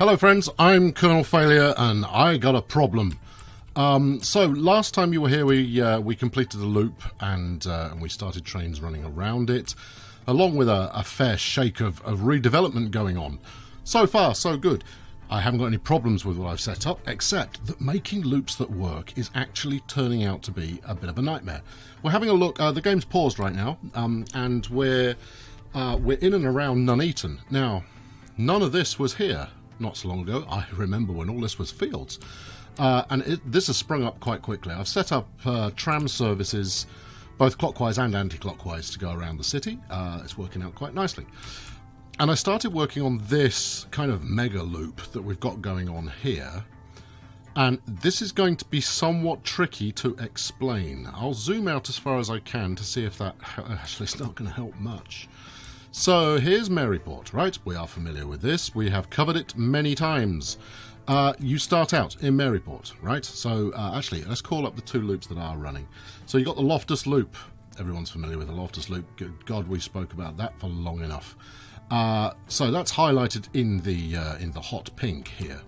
Hello friends, I'm Colonel Failure and I got a problem. So last time you were here we completed the loop and we started trains running around it, along with a fair shake of redevelopment going on. So far so good. I haven't got any problems with what I've set up, except that making loops that work is actually turning out to be a bit of a nightmare. We're having a look, the game's paused right now, and we're in and around Nuneaton. Now, none of this was here not so long ago. I remember when all this was fields. This has sprung up quite quickly. I've set up tram services, both clockwise and anti-clockwise, to go around the city. It's working out quite nicely. And I started working on this kind of mega loop that we've got going on here. And this is going to be somewhat tricky to explain. I'll zoom out as far as I can to see if that actually is not going to help much. So here's Maryport, right? We are familiar with this. We have covered it many times. You start out in Maryport, right? So actually, let's call up the two loops that are running. So you've got the Loftus loop. Everyone's familiar with the Loftus loop. Good God, we spoke about that for long enough. So that's highlighted in the hot pink here.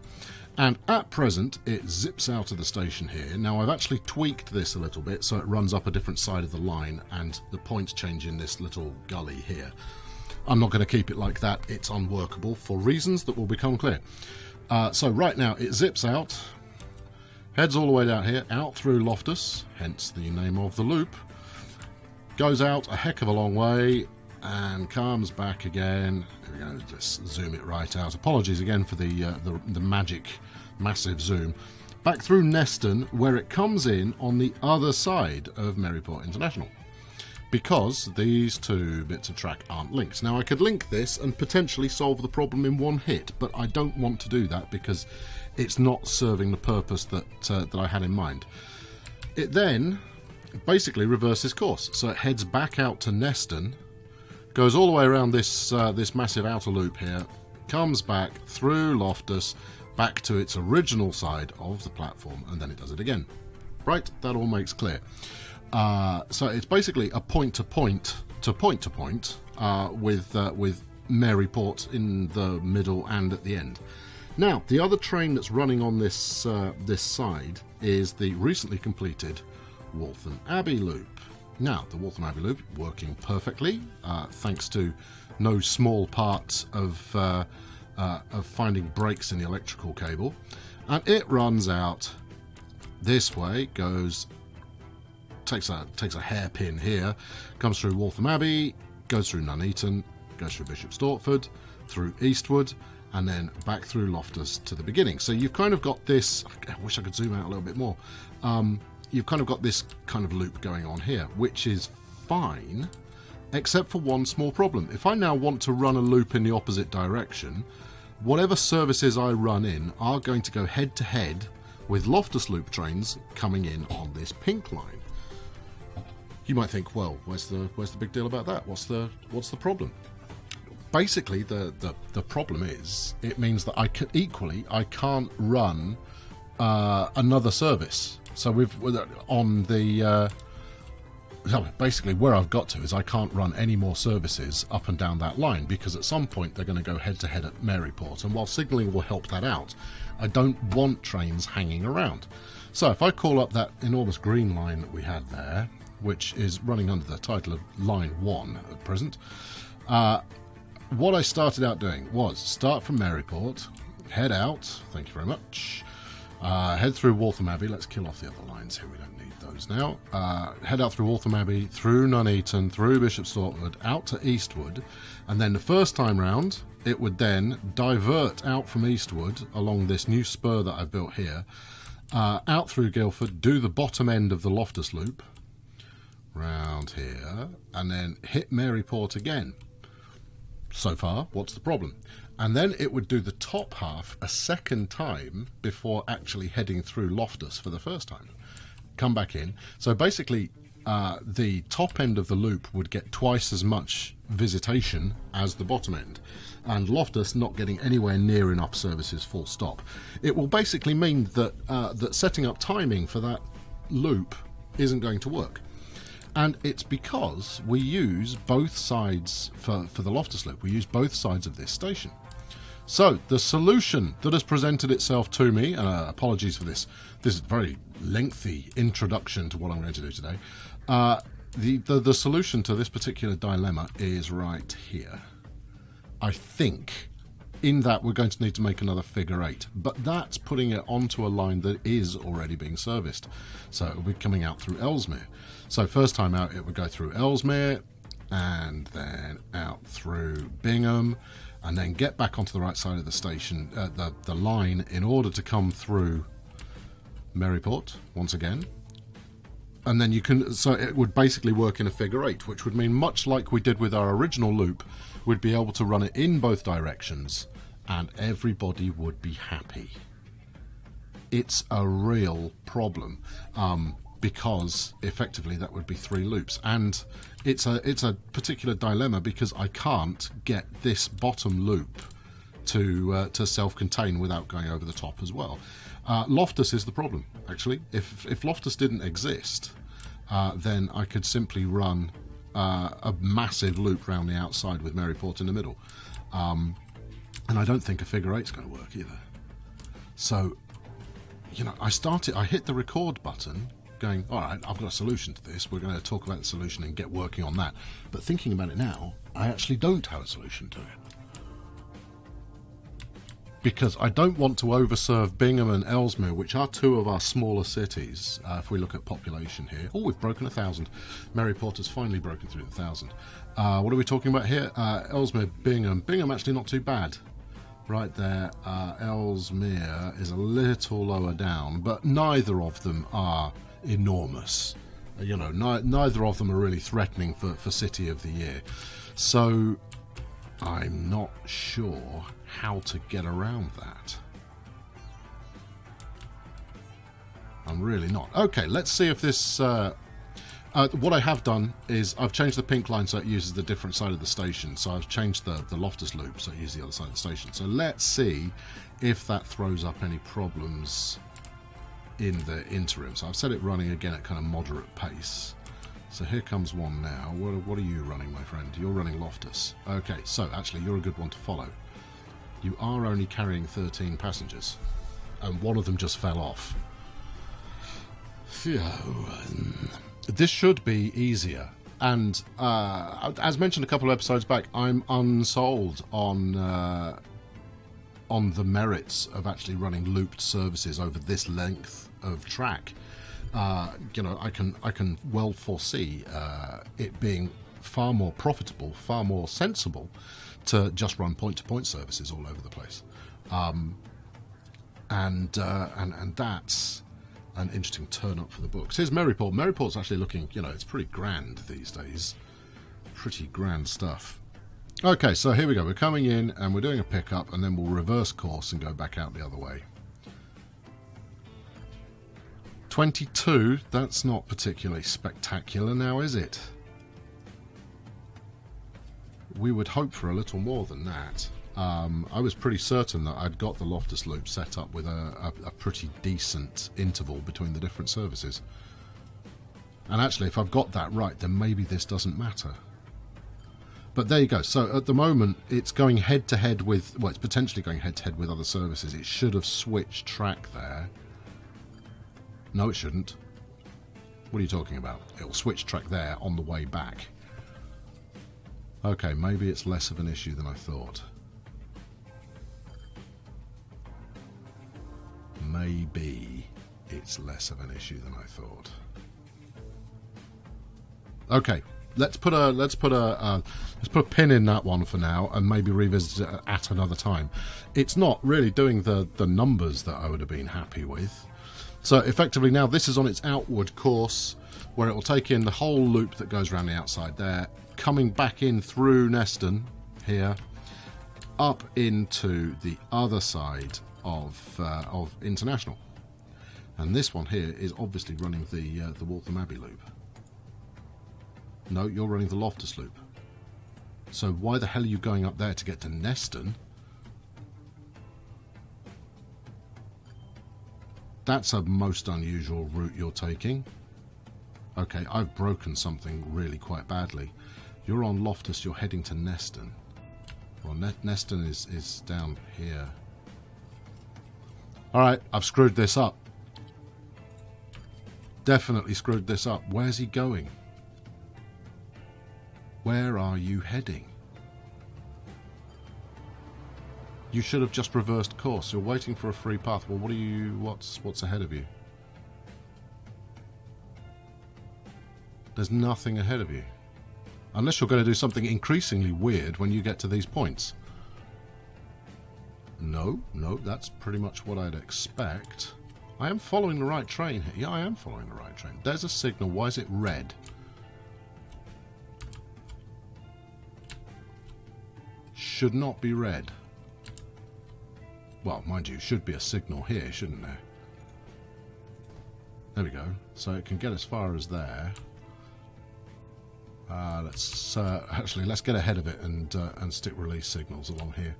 And at present, it zips out of the station here. Now, I've actually tweaked this a little bit so it runs up a different side of the line and the points change in this little gully here. I'm not going to keep it like that. It's unworkable for reasons that will become clear. So right now, it zips out, heads all the way down here, out through Loftus, hence the name of the loop, goes out a heck of a long way, and comes back again. There we go, just zoom it right out. Apologies again for the magic massive zoom. Back through Neston, where it comes in on the other side of Maryport International, because these two bits of track aren't linked. Now, I could link this and potentially solve the problem in one hit, but I don't want to do that because it's not serving the purpose that I had in mind. It then basically reverses course, so it heads back out to Neston, goes all the way around this massive outer loop here, comes back through Loftus, back to its original side of the platform, and then it does it again. Right, that all makes clear. So it's basically a point-to-point with Maryport in the middle and at the end. Now, the other train that's running on this this side is the recently completed Waltham Abbey loop. Now, the Waltham Abbey loop working perfectly, thanks to no small part of finding breaks in the electrical cable, and it runs out this way, takes a hairpin here, comes through Waltham Abbey, goes through Nuneaton, goes through Bishop Stortford, through Eastwood, and then back through Loftus to the beginning. So you've kind of got this, I wish I could zoom out a little bit more, you've kind of got this kind of loop going on here, which is fine, except for one small problem. If I now want to run a loop in the opposite direction, whatever services I run in are going to go head to head with Loftus loop trains coming in on this pink line. You might think, well, where's the big deal about that? What's the problem? Basically, the problem is it means that I can't run another service. So basically where I've got to is I can't run any more services up and down that line, because at some point they're going to go head to head at Maryport, and while signalling will help that out, I don't want trains hanging around. So if I call up that enormous green line that we had there, which is running under the title of Line 1 at present, what I started out doing was start from Maryport, head out, thank you very much, head through Waltham Abbey, let's kill off the other lines here, we don't need those now, head out through Waltham Abbey, through Nuneaton, through Bishop Stortford, out to Eastwood, and then the first time round it would then divert out from Eastwood along this new spur that I've built here, out through Guildford, do the bottom end of the Loftus loop, round here, and then hit Maryport again. So far, what's the problem? And then it would do the top half a second time before actually heading through Loftus for the first time. Come back in. So basically, the top end of the loop would get twice as much visitation as the bottom end, and Loftus not getting anywhere near enough services, full stop. It will basically mean that that setting up timing for that loop isn't going to work. And it's because we use both sides for the Loftus loop. We use both sides of this station. So, the solution that has presented itself to me, and apologies for this very lengthy introduction to what I'm going to do today. The solution to this particular dilemma is right here. I think in that we're going to need to make another figure 8, but that's putting it onto a line that is already being serviced. So it'll be coming out through Ellesmere. So first time out it would go through Ellesmere and then out through Bingham, and then get back onto the right side of the station, the line, in order to come through Maryport once again. And then you can, so it would basically work in a figure 8, which would mean, much like we did with our original loop, we'd be able to run it in both directions and everybody would be happy. It's a real problem, because effectively that would be 3 loops, and it's a particular dilemma because I can't get this bottom loop to self-contain without going over the top as well. Loftus is the problem, actually. If Loftus didn't exist, then I could simply run a massive loop round the outside with Maryport in the middle. And I don't think a figure 8's going to work either. So, you know, I hit the record button going, all right, I've got a solution to this. We're going to talk about the solution and get working on that. But thinking about it now, I actually don't have a solution to it. Because I don't want to overserve Bingham and Ellesmere, which are 2 of our smaller cities, if we look at population here. Oh, we've broken 1,000. Maryport has finally broken through the 1,000. What are we talking about here? Ellesmere, Bingham. Bingham actually not too bad. Right there. Ellesmere is a little lower down, but neither of them are enormous. You know, neither of them are really threatening for City of the Year. So I'm not sure how to get around that. I'm really not. Okay, let's see if this... what I have done is I've changed the pink line so it uses the different side of the station. So I've changed the Loftus loop so it uses the other side of the station. So let's see if that throws up any problems in the interim. So I've set it running again at kind of moderate pace. So here comes one now. What are you running, my friend? You're running Loftus. Okay, so actually you're a good one to follow. You are only carrying 13 passengers, and one of them just fell off. Phew. This should be easier. And as mentioned a couple of episodes back, I'm unsold on the merits of actually running looped services over this length of track. You know, I can well foresee it being far more profitable, far more sensible to just run point-to-point services all over the place. And that's an interesting turn up for the books. Here's Maryport. Maryport's actually looking, you know, it's pretty grand these days. Pretty grand stuff. Okay, so here we go. We're coming in and we're doing a pickup, and then we'll reverse course and go back out the other way. 22, that's not particularly spectacular now, is it? We would hope for a little more than that. I was pretty certain that I'd got the Loftus loop set up with a pretty decent interval between the different services. And actually, if I've got that right, then maybe this doesn't matter. But there you go. So at the moment, it's going head-to-head with... Well, it's potentially going head-to-head with other services. It should have switched track there. No, it shouldn't. What are you talking about? It'll switch track there on the way back. Okay, maybe it's less of an issue than I thought. Maybe it's less of an issue than I thought. Okay, let's put a pin in that one for now, and maybe revisit it at another time. It's not really doing the numbers that I would have been happy with. So effectively now this is on its outward course, where it will take in the whole loop that goes around the outside there, coming back in through Neston here, up into the other side of International. And this one here is obviously running the Waltham Abbey loop. No, you're running the Loftus loop. So why the hell are you going up there to get to Neston? That's a most unusual route you're taking. Okay, I've broken something really quite badly. You're on Loftus, you're heading to Neston. Well, Neston is down here. Alright, I've screwed this up. Definitely screwed this up. Where's he going? Where are you heading? You should have just reversed course. You're waiting for a free path. Well, what's ahead of you? There's nothing ahead of you. Unless you're going to do something increasingly weird when you get to these points. No, that's pretty much what I'd expect. I am following the right train here. Yeah, I am following the right train. There's a signal. Why is it red? Should not be red. Well, mind you, should be a signal here, shouldn't there? There we go. So it can get as far as there. Let's get ahead of it and stick release signals along here.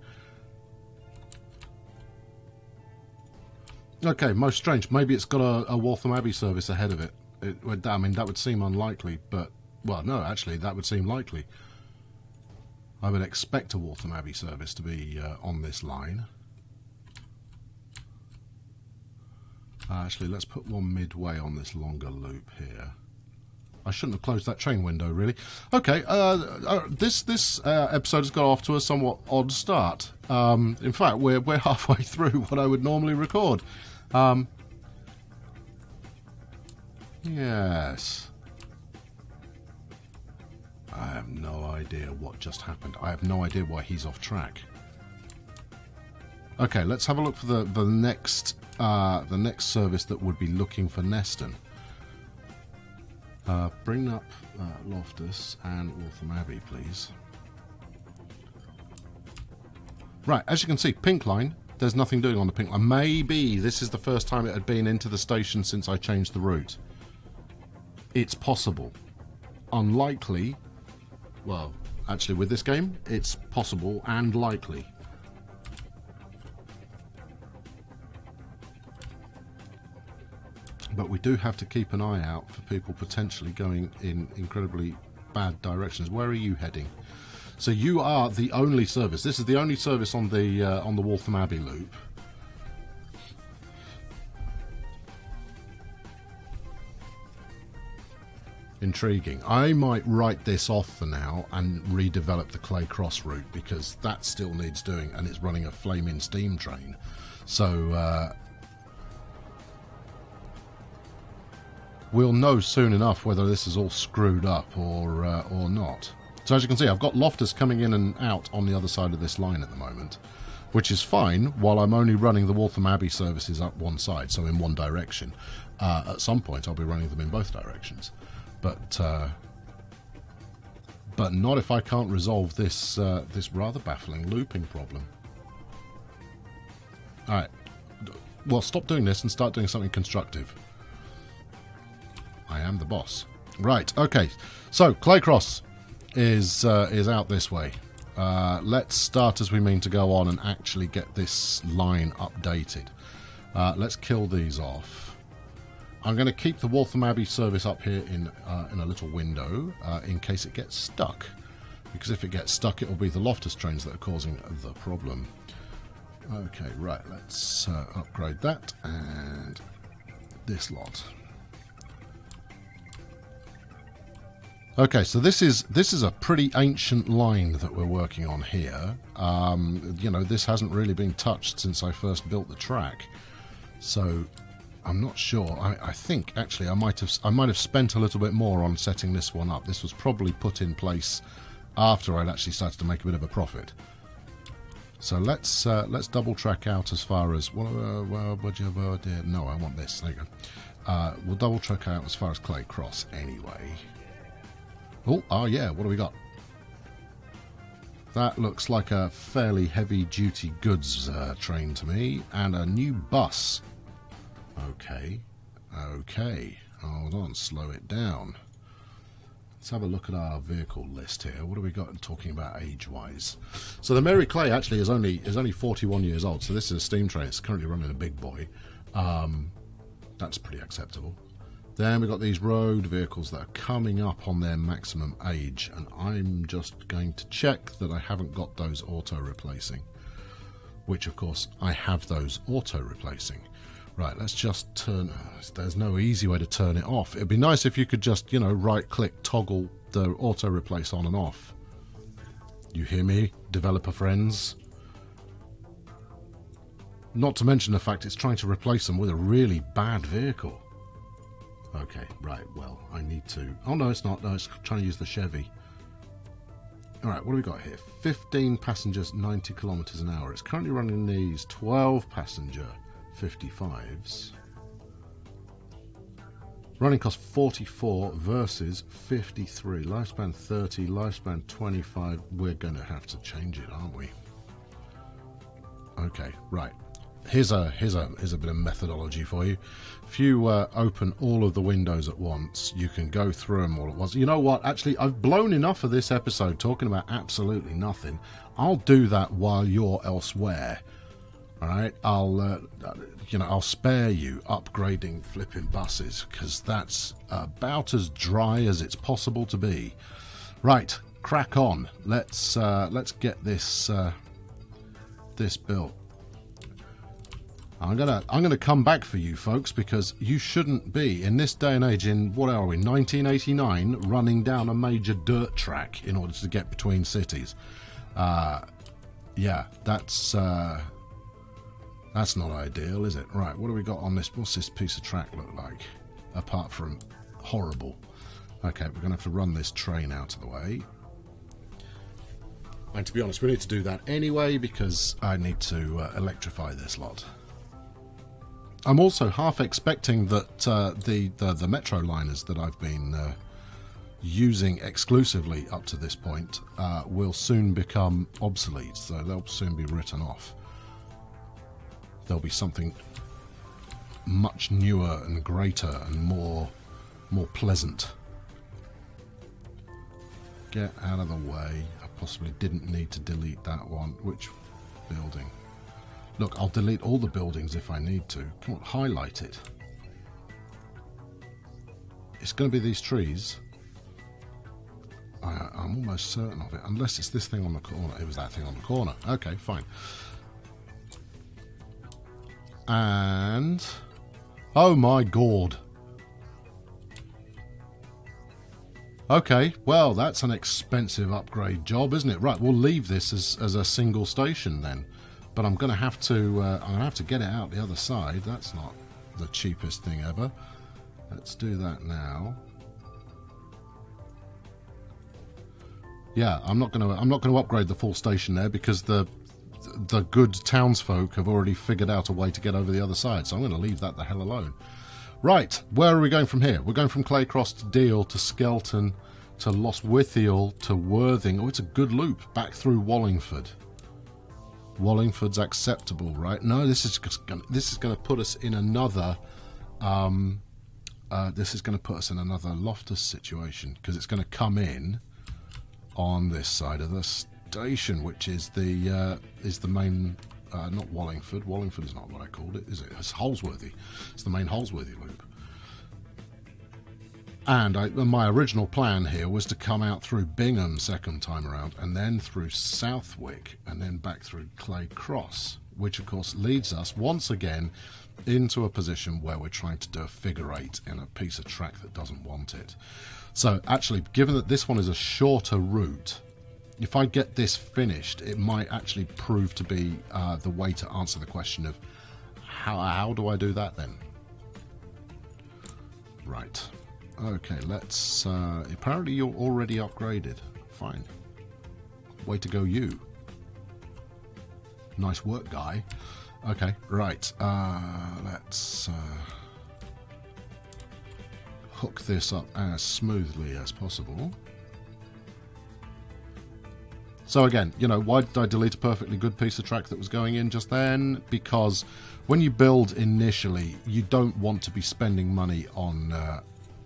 Okay, most strange. Maybe it's got a Waltham Abbey service ahead of it. I mean, that would seem unlikely, but well, no, actually, that would seem likely. I would expect a Waltham Abbey service to be on this line. Actually, let's put one midway on this longer loop here. I shouldn't have closed that train window, really. Okay, this episode has got off to a somewhat odd start. In fact, we're halfway through what I would normally record. Yes. I have no idea what just happened. I have no idea why he's off track. Okay, let's have a look for the next service that would be looking for Neston. Bring up Loftus and Waltham Abbey, please. Right, as you can see, pink line, there's nothing doing on the pink line. Maybe this is the first time it had been into the station since I changed the route. It's possible. Unlikely. Well, actually, with this game, it's possible and likely. But we do have to keep an eye out for people potentially going in incredibly bad directions. Where are you heading? So you are the only service. This is the only service on the Waltham Abbey loop. Intriguing. I might write this off for now and redevelop the Clay Cross route because that still needs doing, and it's running a flaming steam train. So we'll know soon enough whether this is all screwed up or not. So as you can see, I've got Loftus coming in and out on the other side of this line at the moment, which is fine while I'm only running the Waltham Abbey services up one side, so in one direction. At some point I'll be running them in both directions. But not if I can't resolve this rather baffling looping problem. Alright, well, stop doing this and start doing something constructive. I am the boss. Right, okay. So, Clay Cross is out this way. Let's start as we mean to go on and actually get this line updated. Let's kill these off. I'm going to keep the Waltham Abbey service up here in a little window in case it gets stuck. Because if it gets stuck, it will be the Loftus trains that are causing the problem. Okay, right, let's upgrade that and this lot. Okay, so this is a pretty ancient line that we're working on here. You know, this hasn't really been touched since I first built the track, so I'm not sure. I think actually I might have spent a little bit more on setting this one up. This was probably put in place after I'd actually started to make a bit of a profit. So let's double track out as far as no, I want this. There you go. We'll double track out as far as Clay Cross anyway. Oh yeah, what do we got? That looks like a fairly heavy-duty goods train to me, and a new bus. Okay. Hold on, slow it down. Let's have a look at our vehicle list here. What have we got talking about age-wise? So the Mary Clay actually is only 41 years old, so this is a steam train. It's currently running a big boy. That's pretty acceptable. Then we've got these road vehicles that are coming up on their maximum age, and I'm just going to check that I haven't got those auto-replacing, which of course I have those auto-replacing. Right, let's just turn... There's no easy way to turn it off. It'd be nice if you could just, you know, right-click, toggle the auto-replace on and off. You hear me, developer friends? Not to mention the fact it's trying to replace them with a really bad vehicle. Okay, right, well, I need to... Oh, no, it's not. No, it's trying to use the Chevy. All right, what do we got here? 15 passengers, 90 kilometers an hour. It's currently running these 12 passenger 55s. Running cost 44 versus 53. Lifespan 30, lifespan 25. We're going to have to change it, aren't we? Okay, right. Here's a bit of methodology for you. If you open all of the windows at once, you can go through them all at once. You know what? Actually, I've blown enough of this episode talking about absolutely nothing. I'll do that while you're elsewhere. All right? I'll spare you upgrading flipping buses, because that's about as dry as it's possible to be. Right, crack on. Let's get this built. I'm gonna come back for you folks, because you shouldn't be in this day and age, in what are we, 1989, running down a major dirt track in order to get between cities. Yeah, that's not ideal, is it? Right, what do we got on this? What's this piece of track look like? Apart from horrible. Okay, we're gonna have to run this train out of the way. And to be honest, we need to do that anyway, because I need to electrify this lot. I'm also half expecting that the metro liners that I've been using exclusively up to this point will soon become obsolete, so they'll soon be written off. There'll be something much newer and greater and more pleasant. Get out of the way. I possibly didn't need to delete that one. Which building? Look, I'll delete all the buildings if I need to. Come on, highlight it. It's going to be these trees. I'm almost certain of it. Unless it's this thing on the corner. It was that thing on the corner. Okay, fine. And... oh my god. Okay, well, that's an expensive upgrade job, isn't it? Right, we'll leave this as a single station then. But I'm going to have to get it out the other side. That's not the cheapest thing ever. Let's do that now. Yeah, I'm not going to upgrade the full station there, because the good townsfolk have already figured out a way to get over the other side. So I'm going to leave that the hell alone. Right, where are we going from here? We're going from Clay Cross to Deal to Skelton to Lostwithiel to Worthing. Oh, it's a good loop back through Wallingford. Wallingford's acceptable, right? No, this is going to put us in another. This is going to put us in another Loftus situation, because it's going to come in on this side of the station, which is the main. Not Wallingford. Wallingford is not what I called it, is it? It's Holsworthy. It's the main Holsworthy loop. And my original plan here was to come out through Bingham second time around, and then through Southwick, and then back through Clay Cross, which of course leads us once again into a position where we're trying to do a figure eight in a piece of track that doesn't want it. So actually, given that this one is a shorter route, if I get this finished, it might actually prove to be the way to answer the question of how do I do that then? Right. Okay, let's... apparently you're already upgraded. Fine. Way to go, you. Nice work, guy. Okay, right. Let's hook this up as smoothly as possible. So again, you know, why did I delete a perfectly good piece of track that was going in just then? Because when you build initially, you don't want to be spending money on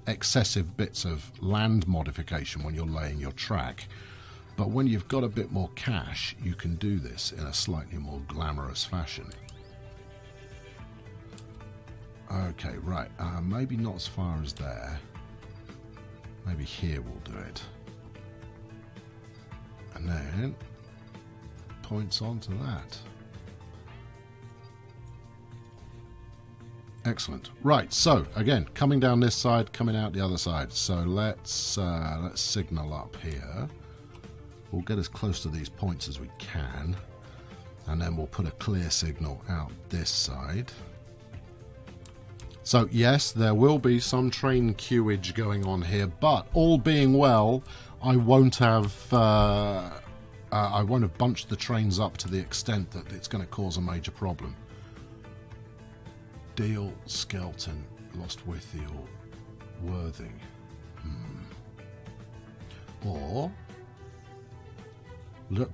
excessive bits of land modification when you're laying your track. But when you've got a bit more cash, you can do this in a slightly more glamorous fashion. Okay, right. Maybe not as far as there. Maybe here we'll do it. And then points onto that. Excellent. Right, so again, coming down this side, coming out the other side. So let's signal up here. We'll get as close to these points as we can, and then we'll put a clear signal out this side. So yes, there will be some train queuage going on here, but all being well, I won't have bunched the trains up to the extent that it's going to cause a major problem. Deal, Skelton, Lostwithiel, Worthing. Or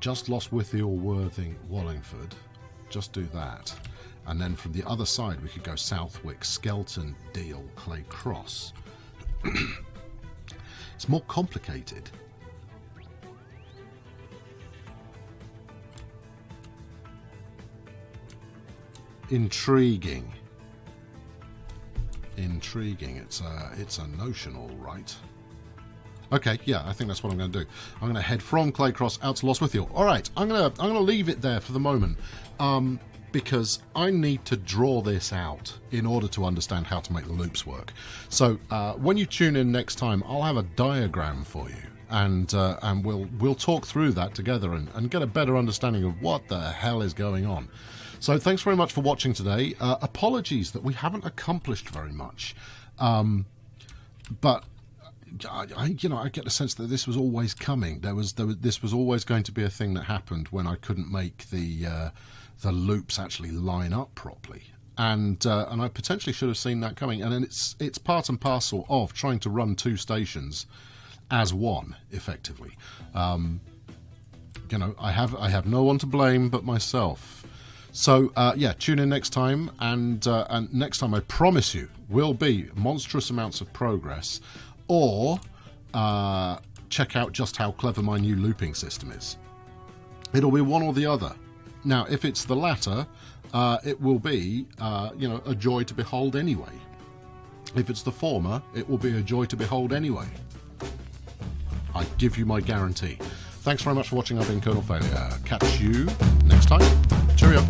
just Lostwithiel, Worthing, Wallingford. Just do that. And then from the other side we could go Southwick, Skelton, Deal, Clay Cross. It's more complicated. Intriguing. Intriguing. It's a notion, all right. Okay, yeah, I think that's what I'm going to do. I'm going to head from Clay Cross out to Lostwithiel. All right, I'm going to leave it there for the moment, because I need to draw this out in order to understand how to make the loops work. So when you tune in next time, I'll have a diagram for you, and we'll talk through that together and get a better understanding of what the hell is going on. So thanks very much for watching today. Apologies that we haven't accomplished very much, but I get the sense that this was always coming. This was always going to be a thing that happened when I couldn't make the loops actually line up properly, and I potentially should have seen that coming. And it's part and parcel of trying to run two stations as one effectively. I have no one to blame but myself. So yeah, tune in next time, and next time I promise you will be monstrous amounts of progress, or check out just how clever my new looping system is. It'll be one or the other. Now, if it's the latter, it will be a joy to behold anyway. If it's the former, it will be a joy to behold anyway. I give you my guarantee. Thanks very much for watching. I've been Colonel Failure. Catch you next time. Cheerio.